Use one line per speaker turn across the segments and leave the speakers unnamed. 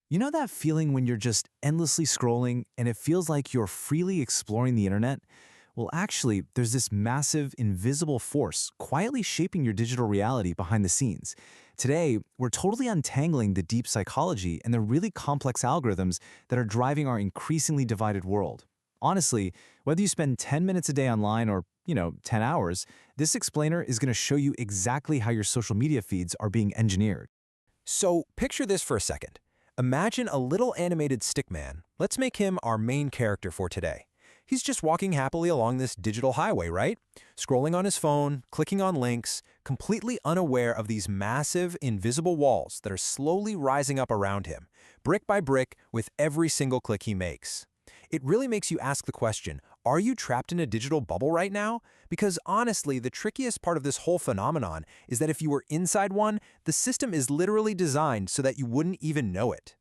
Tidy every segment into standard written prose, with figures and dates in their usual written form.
You know that feeling when you're just endlessly scrolling and it feels like you're freely exploring the internet? Well, actually, there's this massive, invisible force quietly shaping your digital reality behind the scenes. Today, we're totally untangling the deep psychology and the really complex algorithms that are driving our increasingly divided world. Honestly, whether you spend 10 minutes a day online or, 10 hours, this explainer is going to show you exactly how your social media feeds are being engineered.
So picture this for a second. Imagine a little animated stickman. Let's make him our main character for today. He's just walking happily along this digital highway, right? Scrolling on his phone, clicking on links, completely unaware of these massive, invisible walls that are slowly rising up around him, brick by brick, with every single click he makes. It really makes you ask the question, are you trapped in a digital bubble right now? Because honestly, the trickiest part of this whole phenomenon is that if you were inside one, the system is literally designed so that you wouldn't even know it.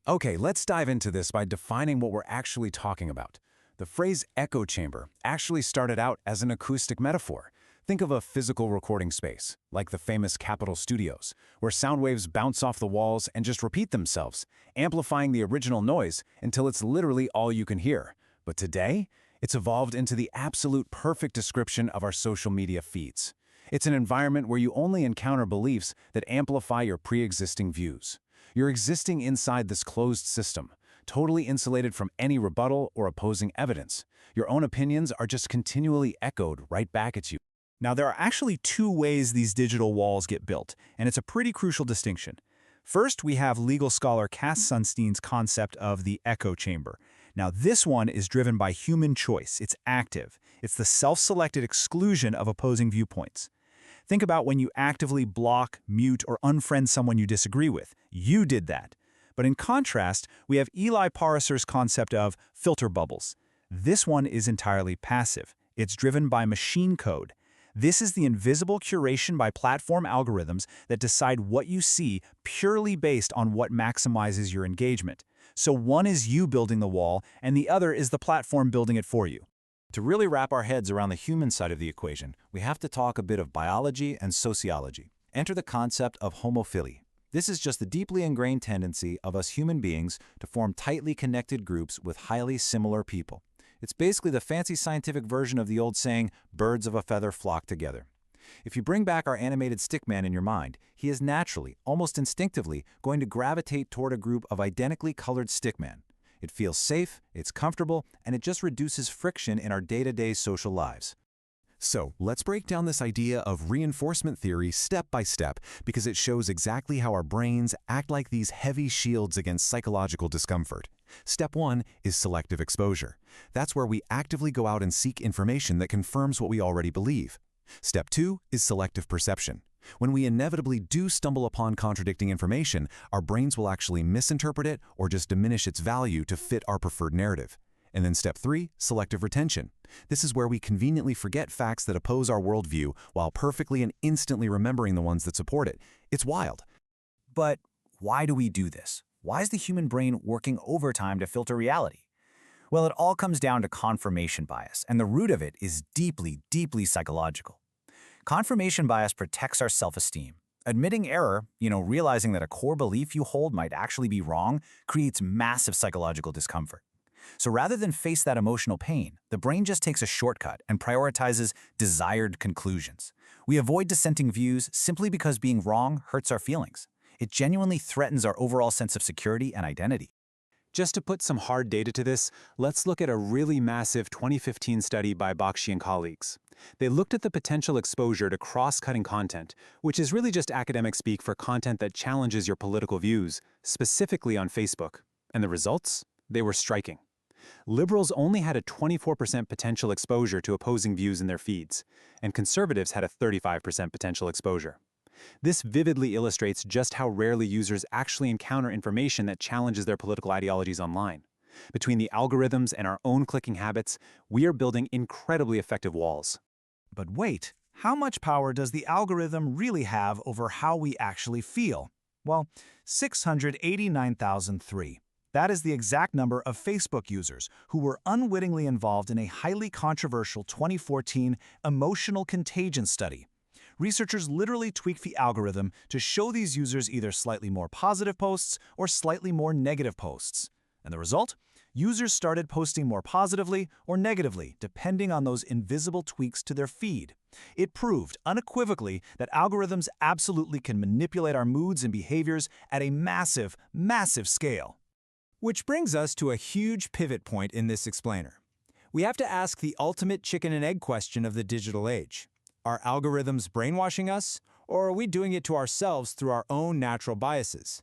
Okay, let's dive into this by defining what we're actually talking about. The phrase echo chamber actually started out as an acoustic metaphor. Think of a physical recording space, like the famous Capitol Studios, where sound waves bounce off the walls and just repeat themselves, amplifying the original noise until it's literally all you can hear. But today, it's evolved into the absolute perfect description of our social media feeds. It's an environment where you only encounter beliefs that amplify your pre-existing views. You're existing inside this closed system, totally insulated from any rebuttal or opposing evidence. Your own opinions are just continually echoed right back at you.
Now, there are actually two ways these digital walls get built, and it's a pretty crucial distinction. First, we have legal scholar Cass Sunstein's concept of the echo chamber. Now, this one is driven by human choice. It's active. It's the self-selected exclusion of opposing viewpoints. Think about when you actively block, mute, or unfriend someone you disagree with. You did that. But in contrast, we have Eli Pariser's concept of filter bubbles. This one is entirely passive. It's driven by machine code. This is the invisible curation by platform algorithms that decide what you see purely based on what maximizes your engagement. So one is you building the wall, and the other is the platform building it for you.
To really wrap our heads around the human side of the equation, we have to talk a bit of biology and sociology. Enter the concept of homophily. This is just the deeply ingrained tendency of us human beings to form tightly connected groups with highly similar people. It's basically the fancy scientific version of the old saying, birds of a feather flock together. If you bring back our animated stickman in your mind, he is naturally, almost instinctively, going to gravitate toward a group of identically colored stickmen. It feels safe, it's comfortable, and it just reduces friction in our day-to-day social lives. So, let's break down this idea of reinforcement theory step by step because it shows exactly how our brains act like these heavy shields against psychological discomfort. Step 1 is selective exposure. That's where we actively go out and seek information that confirms what we already believe. Step 2 is selective perception. When we inevitably do stumble upon contradicting information, our brains will actually misinterpret it or just diminish its value to fit our preferred narrative. And then step 3, selective retention. This is where we conveniently forget facts that oppose our worldview while perfectly and instantly remembering the ones that support it. It's wild.
But why do we do this? Why is the human brain working overtime to filter reality? Well, it all comes down to confirmation bias, and the root of it is deeply, deeply psychological. Confirmation bias protects our self-esteem. Admitting error, realizing that a core belief you hold might actually be wrong, creates massive psychological discomfort. So rather than face that emotional pain, the brain just takes a shortcut and prioritizes desired conclusions. We avoid dissenting views simply because being wrong hurts our feelings. It genuinely threatens our overall sense of security and identity.
Just to put some hard data to this, let's look at a really massive 2015 study by Bakshi and colleagues. They looked at the potential exposure to cross-cutting content, which is really just academic speak for content that challenges your political views, specifically on Facebook. And the results? They were striking. Liberals only had a 24% potential exposure to opposing views in their feeds, and conservatives had a 35% potential exposure. This vividly illustrates just how rarely users actually encounter information that challenges their political ideologies online. Between the algorithms and our own clicking habits, we are building incredibly effective walls.
But wait, how much power does the algorithm really have over how we actually feel? Well, 689,003. That is the exact number of Facebook users who were unwittingly involved in a highly controversial 2014 emotional contagion study. Researchers literally tweaked the algorithm to show these users either slightly more positive posts or slightly more negative posts. And the result? Users started posting more positively or negatively, depending on those invisible tweaks to their feed. It proved unequivocally that algorithms absolutely can manipulate our moods and behaviors at a massive, massive scale.
Which brings us to a huge pivot point in this explainer. We have to ask the ultimate chicken and egg question of the digital age. Are algorithms brainwashing us, or are we doing it to ourselves through our own natural biases?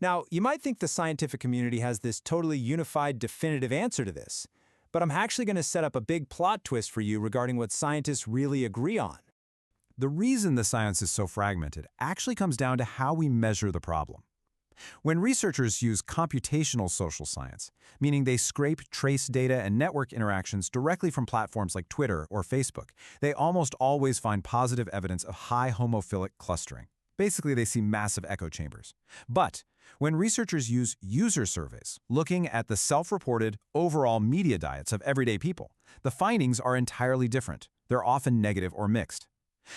Now, you might think the scientific community has this totally unified, definitive answer to this, but I'm actually going to set up a big plot twist for you regarding what scientists really agree on.
The reason the science is so fragmented actually comes down to how we measure the problem. When researchers use computational social science, meaning they scrape trace data and network interactions directly from platforms like Twitter or Facebook, they almost always find positive evidence of high homophilic clustering. Basically, they see massive echo chambers. But when researchers use user surveys, looking at the self-reported overall media diets of everyday people, the findings are entirely different. They're often negative or mixed.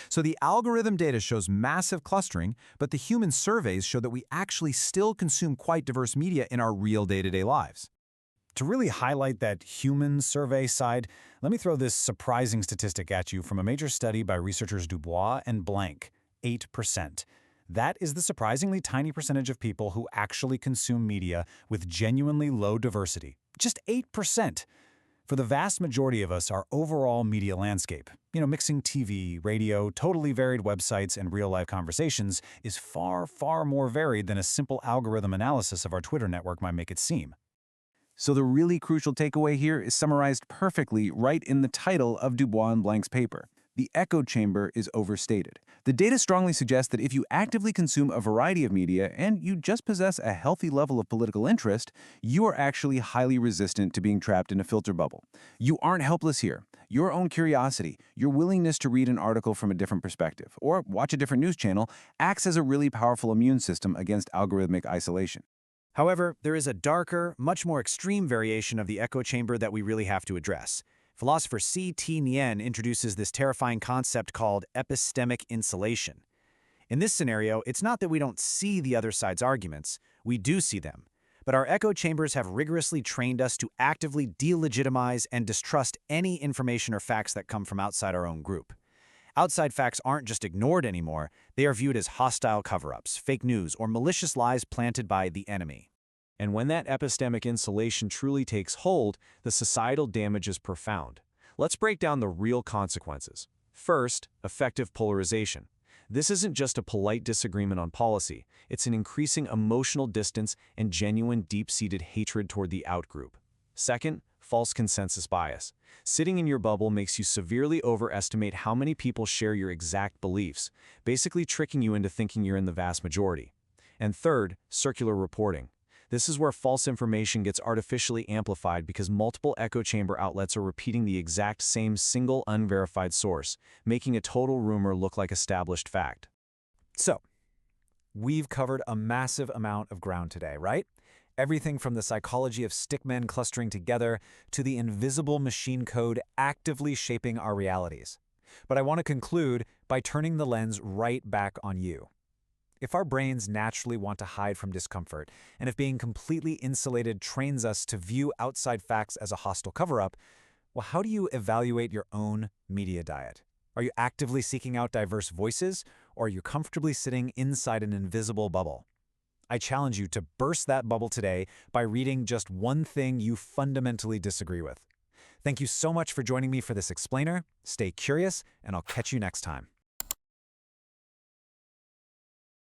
So the algorithm data shows massive clustering, but the human surveys show that we actually still consume quite diverse media in our real day-to-day lives.
To really highlight that human survey side, let me throw this surprising statistic at you from a major study by researchers Dubois and Blank, 8%. That is the surprisingly tiny percentage of people who actually consume media with genuinely low diversity. Just 8%. For the vast majority of us, our overall media landscape, mixing TV, radio, totally varied websites, and real-life conversations, is far, far more varied than a simple algorithm analysis of our Twitter network might make it seem.
So the really crucial takeaway here is summarized perfectly right in the title of Dubois and Blank's paper. The echo chamber is overstated. The data strongly suggests that if you actively consume a variety of media and you just possess a healthy level of political interest, you are actually highly resistant to being trapped in a filter bubble. You aren't helpless here. Your own curiosity, your willingness to read an article from a different perspective, or watch a different news channel, acts as a really powerful immune system against algorithmic isolation.
However, there is a darker, much more extreme variation of the echo chamber that we really have to address. Philosopher C.T. Nguyen introduces this terrifying concept called epistemic insulation. In this scenario, it's not that we don't see the other side's arguments, we do see them. But our echo chambers have rigorously trained us to actively delegitimize and distrust any information or facts that come from outside our own group. Outside facts aren't just ignored anymore, they are viewed as hostile cover-ups, fake news, or malicious lies planted by the enemy.
And when that epistemic insulation truly takes hold, the societal damage is profound. Let's break down the real consequences. First, effective polarization. This isn't just a polite disagreement on policy, it's an increasing emotional distance and genuine deep-seated hatred toward the outgroup. Second, false consensus bias. Sitting in your bubble makes you severely overestimate how many people share your exact beliefs, basically tricking you into thinking you're in the vast majority. And third, circular reporting. This is where false information gets artificially amplified because multiple echo chamber outlets are repeating the exact same single unverified source, making a total rumor look like established fact.
So, we've covered a massive amount of ground today, right? Everything from the psychology of stickmen clustering together to the invisible machine code actively shaping our realities. But I want to conclude by turning the lens right back on you. If our brains naturally want to hide from discomfort, and if being completely insulated trains us to view outside facts as a hostile cover-up, well, how do you evaluate your own media diet? Are you actively seeking out diverse voices, or are you comfortably sitting inside an invisible bubble? I challenge you to burst that bubble today by reading just one thing you fundamentally disagree with. Thank you so much for joining me for this explainer. Stay curious, and I'll catch you next time.